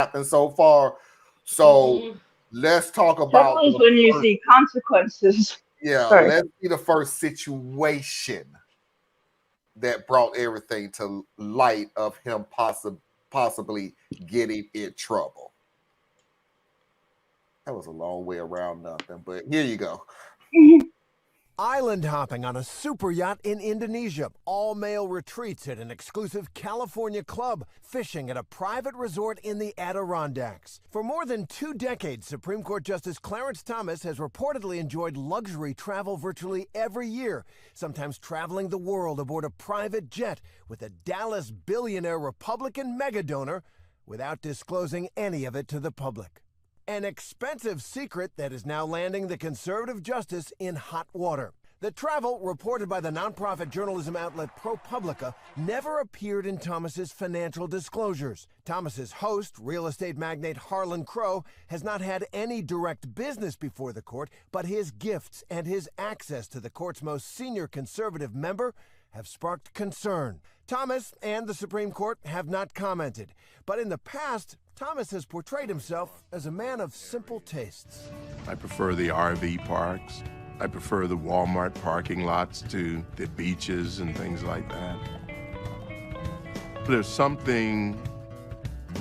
happened so far. So let's talk about Trouble is the when you first. see consequences. Yeah, Sorry. let's see the first situation that brought everything to light of him possibly getting in trouble. That was a long way around nothing, but here you go. Island hopping on a super yacht in Indonesia, all-male retreats at an exclusive California club, fishing at a private resort in the Adirondacks. For more than 2 decades, Supreme Court Justice Clarence Thomas has reportedly enjoyed luxury travel virtually every year, sometimes traveling the world aboard a private jet with a Dallas billionaire Republican megadonor without disclosing any of it to the public. An expensive secret that is now landing the conservative justice in hot water. The travel, reported by the nonprofit journalism outlet ProPublica, never appeared in Thomas's financial disclosures. Thomas's host, real estate magnate Harlan Crow, has not had any direct business before the court, but his gifts and his access to the court's most senior conservative member have sparked concern. Thomas and the Supreme Court have not commented, but in the past, Thomas has portrayed himself as a man of simple tastes. I prefer the RV parks. I prefer the Walmart parking lots to the beaches and things like that. There's something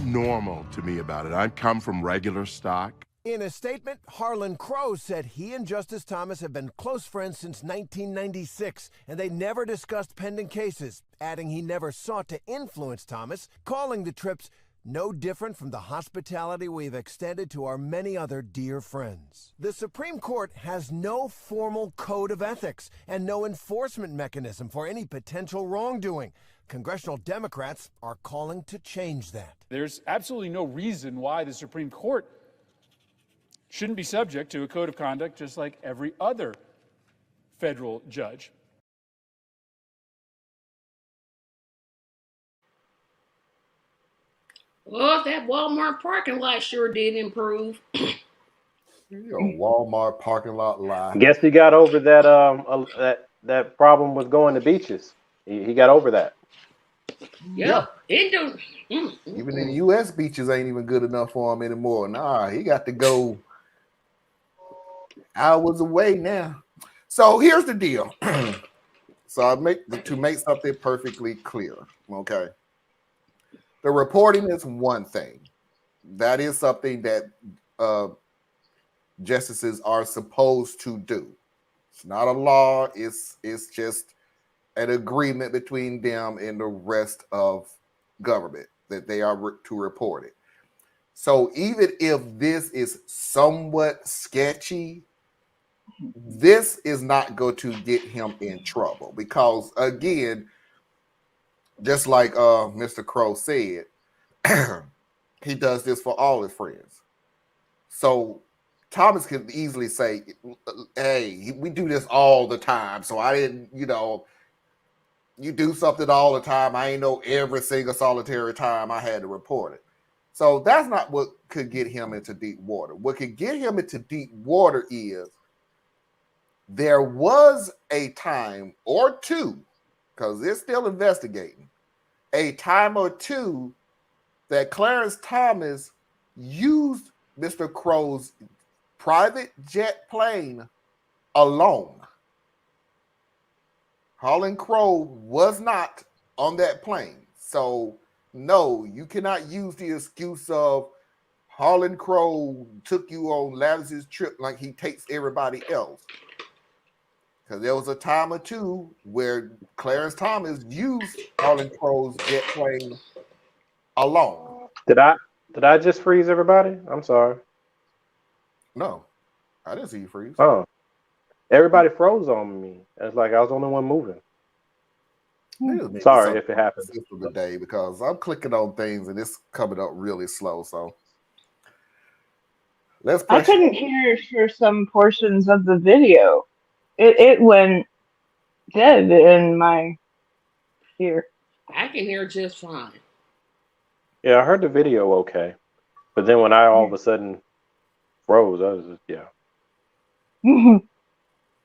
normal to me about it. I come from regular stock. In a statement, Harlan Crow said he and Justice Thomas have been close friends since 1996, and they never discussed pending cases, adding he never sought to influence Thomas, calling the trips no different from the hospitality we've extended to our many other dear friends. The Supreme Court has no formal code of ethics and no enforcement mechanism for any potential wrongdoing. Congressional Democrats are calling to change that. There's absolutely no reason why the Supreme Court shouldn't be subject to a code of conduct just like every other federal judge. Well, that Walmart parking lot sure did improve. Walmart parking lot lie. Guess he got over that problem with going to beaches. He got over that. Yeah. It don't. Even in the U.S., beaches ain't even good enough for him anymore. Nah, he got to go hours away now. So here's the deal. So to make something perfectly clear, okay? The reporting is one thing. That is something that justices are supposed to do. It's not a law. It's just an agreement between them and the rest of government that they are to report it. So even if this is somewhat sketchy, this is not going to get him in trouble because, again, just like Mr. Crow said, he does this for all his friends. So Thomas could easily say, hey, we do this all the time. So I didn't, you do something all the time. I ain't know every single solitary time I had to report it. So that's not what could get him into deep water. What could get him into deep water is there was a time or two, because they're still investigating, a time or two that Clarence Thomas used Mr. Crow's private jet plane alone. Harlan Crow was not on that plane. So, no, you cannot use the excuse of Harlan Crow took you on Lavis's trip like he takes everybody else. Because there was a time or two where Clarence Thomas used Harlan Crow's jet plane alone. Did I just freeze everybody? I'm sorry. No, I didn't see you freeze. Oh, everybody froze on me. It's like I was the only one moving. Sorry if it happened. The day because I'm clicking on things and it's coming up really slow. So I couldn't hear for some portions of the video. It went dead in my ear. I can hear just fine. Yeah, I heard the video okay. But then when I all of a sudden froze, I was just, yeah.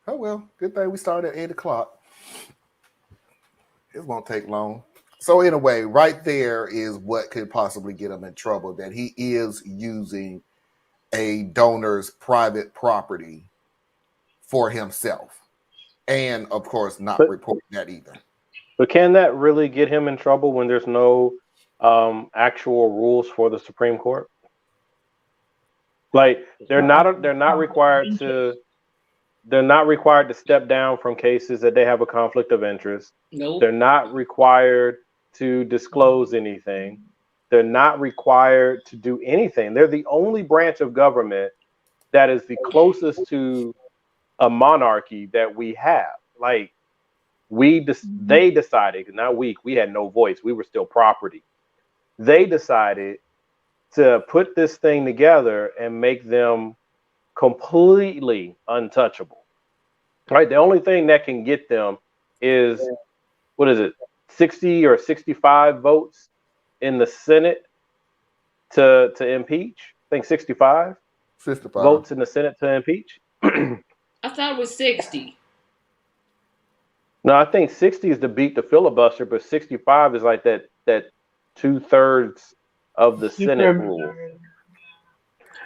Oh, well, good thing we started at 8 o'clock. It won't take long. So in a way, right there is what could possibly get him in trouble, that he is using a donor's private property for himself. And of course, not But reporting that either. but can that really get him in trouble when there's no actual rules for the Supreme Court? Like they're not required to step down from cases that they have a conflict of interest. Nope. They're not required to disclose anything. They're not required to do anything. They're the only branch of government that is the closest to a monarchy that we have. Like they decided, not we had no voice. We were still property. They decided to put this thing together and make them completely untouchable. Right? The only thing that can get them is, what is it, 60 or 65 votes in the Senate to impeach? I think 65 votes in the Senate to impeach. I thought it was 60. No, I think 60 is to beat the filibuster, but 65 is like that 2/3 of the Senate rule.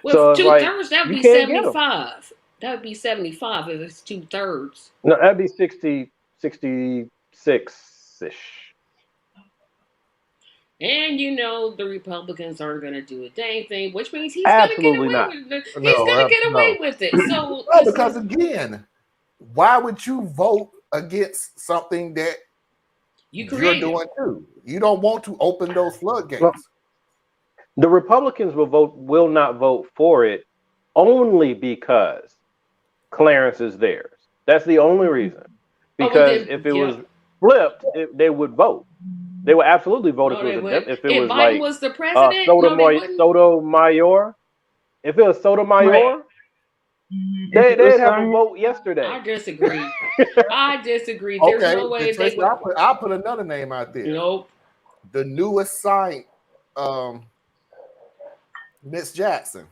Well, So it's 2/3, that would you be can't get 'em. 75. That would be 75 if it's 2/3. No, that'd be 60, 66-ish. And you know the Republicans aren't going to do a dang thing, which means he's Absolutely going not. to get away with it. He's going to get away with it. So No, because again, why would you vote against something that you're doing too? You don't want to open those floodgates. Well, the Republicans will not vote for it only because Clarence is theirs. That's the only reason. Because if it was flipped, they would vote. They would absolutely vote if it was Biden like was the president. Sotomayor. If it was Sotomayor, they'd have a vote yesterday. I disagree. There's Okay, no way Tracy, I'll put another name out there. Nope. The newest signed Miss Jackson.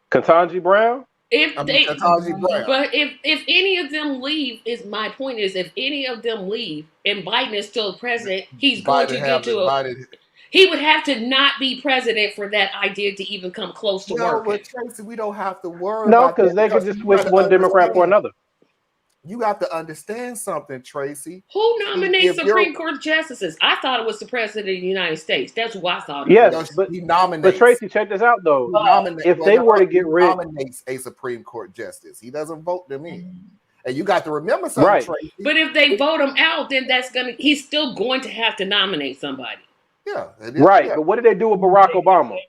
Ketanji Brown? But if any of them leave, my point is, if any of them leave and Biden is still president, he's going to get to he would have to not be president for that idea to even come close to working. But Tracy, we don't have to worry. No, because they could just switch one Democrat for another. You have to understand something, Tracy. Who nominates Supreme Court justices? I thought it was the president of the United States. That's who I thought. Yes, but he nominates. But Tracy, check this out though. If they were to get rid, nominates a Supreme Court justice. He doesn't vote them in. And you got to remember something, right? Tracy. But if they vote him out, then he's still going to have to nominate somebody. Yeah, right. Yeah. But what did they do with Barack Obama?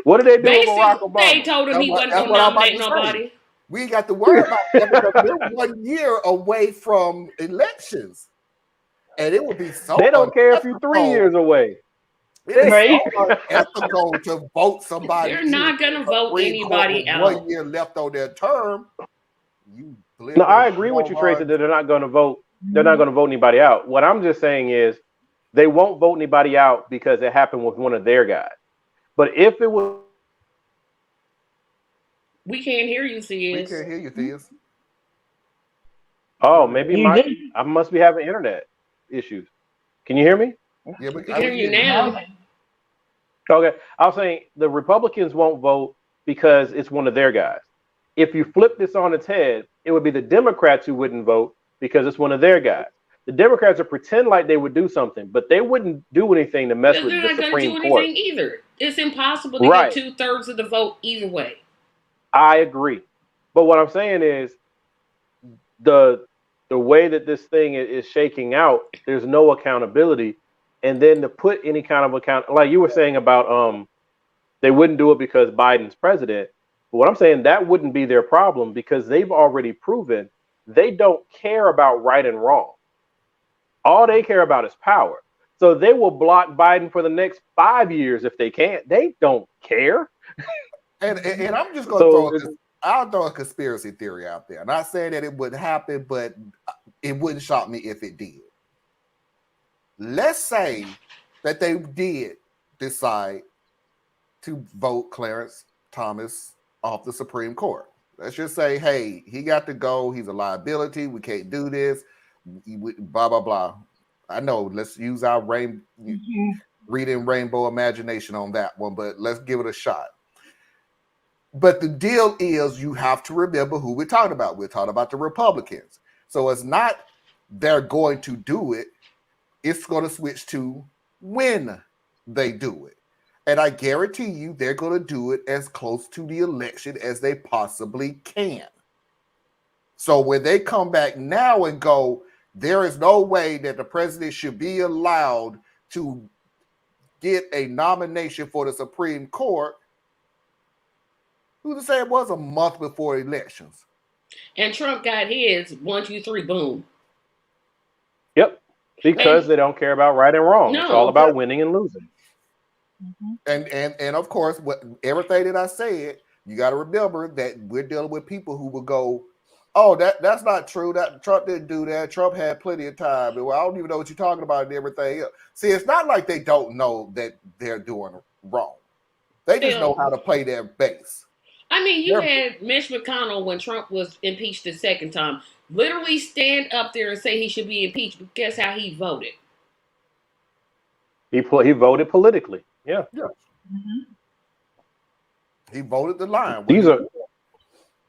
What did they do with Barack Obama? They told him he wasn't going to nominate nobody. We ain't got to worry about that because we're 1 year away from elections. And it would be so they don't care if you're 3 years away. It's so unethical to vote somebody. They're not going to vote anybody out. 1 year left on their term. No, I agree with you, Tracy, that they're not going to vote. They're not going to vote anybody out. What I'm just saying is they won't vote anybody out because it happened with one of their guys. But if it was, we can't hear you, Theus. We can't hear you, Theus. Oh, maybe I must be having internet issues. Can you hear me? Yeah, we can hear you now. Okay, I was saying the Republicans won't vote because it's one of their guys. If you flip this on its head, it would be the Democrats who wouldn't vote because it's one of their guys. The Democrats would pretend like they would do something, but they wouldn't do anything to mess with the Supreme Court. They're not going to do anything either. It's impossible to get 2/3 of the vote either way. I agree. But what I'm saying is the way that this thing is shaking out, there's no accountability. And then to put any kind of account, like you were saying about they wouldn't do it because Biden's president. But what I'm saying, that wouldn't be their problem because they've already proven they don't care about right and wrong. All they care about is power. So they will block Biden for the next 5 years if they can. They don't care. And I'm just going to I'll throw a conspiracy theory out there. I'm not saying that it would happen, but it wouldn't shock me if it did. Let's say that they did decide to vote Clarence Thomas off the Supreme Court. Let's just say, hey, he got to go. He's a liability. We can't do this. Blah, blah, blah. I know. Let's use our reading rainbow imagination on that one, but let's give it a shot. But the deal is, you have to remember who we're talking about. We're talking about the Republicans. So it's not they're going to do it. It's going to switch to when they do it. And I guarantee you they're going to do it as close to the election as they possibly can. So when they come back now and go, there is no way that the president should be allowed to get a nomination for the Supreme Court, who's to say it was a month before elections? And Trump got his 1, 2, 3, boom. Yep. Because they don't care about right and wrong. No, it's all about winning and losing. And of course, everything that I said, you got to remember that we're dealing with people who will go, oh, that's not true. That Trump didn't do that. Trump had plenty of time. Well, I don't even know what you're talking about and everything else. See, it's not like they don't know that they're doing wrong. They just know how to play their base. I mean, you had Mitch McConnell, when Trump was impeached the second time, literally stand up there and say he should be impeached. But guess how he voted? He voted politically. Yeah. He voted the line. These are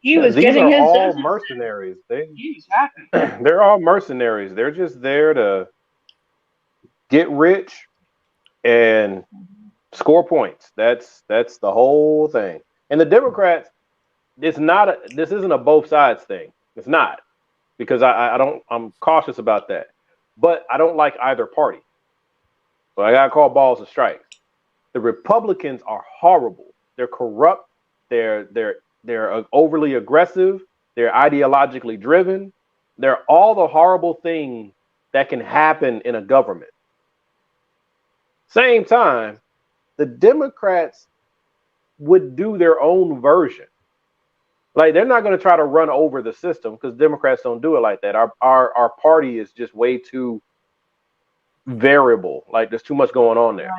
all mercenaries. They're all mercenaries. They're just there to get rich and score points. That's the whole thing. And the Democrats, this isn't a both sides thing. It's not, because I'm cautious about that. But I don't like either party. So I gotta call balls and strikes. The Republicans are horrible. They're corrupt. They're overly aggressive. They're ideologically driven. They're all the horrible things that can happen in a government. Same time, the Democrats would do their own version. Like, they're not going to try to run over the system, because Democrats don't do it like that. Our party is just way too variable. Like, there's too much going on there.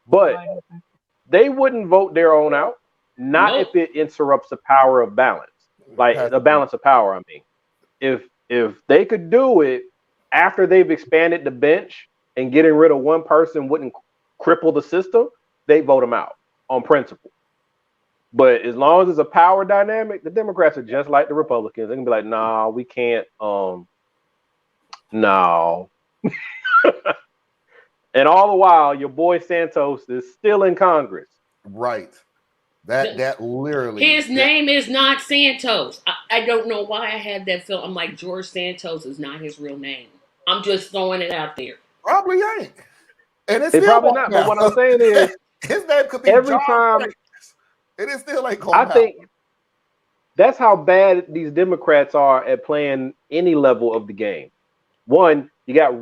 But they wouldn't vote their own out, not if it interrupts the power of balance. Like, the balance of power, I mean. If they could do it after they've expanded the bench and getting rid of one person wouldn't cripple the system, they vote them out on principle. But as long as it's a power dynamic, the Democrats are just like the Republicans. They can be like, nah, we can't, no. And all the while, your boy Santos is still in Congress. Right. That literally. His name is not Santos. I don't know why I had that feel. I'm like, George Santos is not his real name. I'm just throwing it out there. Probably ain't. And it's probably not. But what I'm saying is, his name could be every John time. Francis. It is still ain't going. I think that's how bad these Democrats are at playing any level of the game. One, you got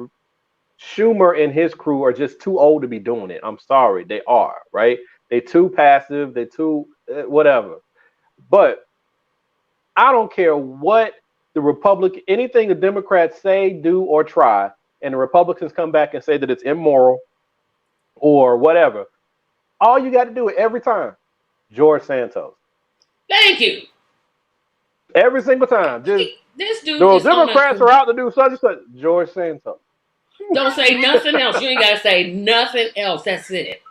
Schumer and his crew are just too old to be doing it. I'm sorry, they are, right? They're too passive. They're too whatever. But I don't care what anything the Democrats say, do, or try, and the Republicans come back and say that it's immoral or whatever. All you got to do it every time. George Santos. Thank you. Every single time. Just, this dude. The Democrats are out to do such and such. George Santos. Don't say nothing else. You ain't got to say nothing else. That's it.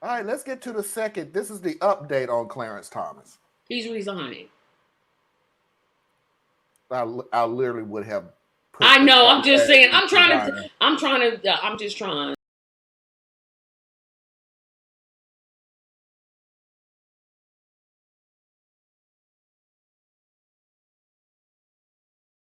All right, let's get to the second. This is the update on Clarence Thomas. He's resigning. I literally would have. I know. I'm just saying. I'm just trying.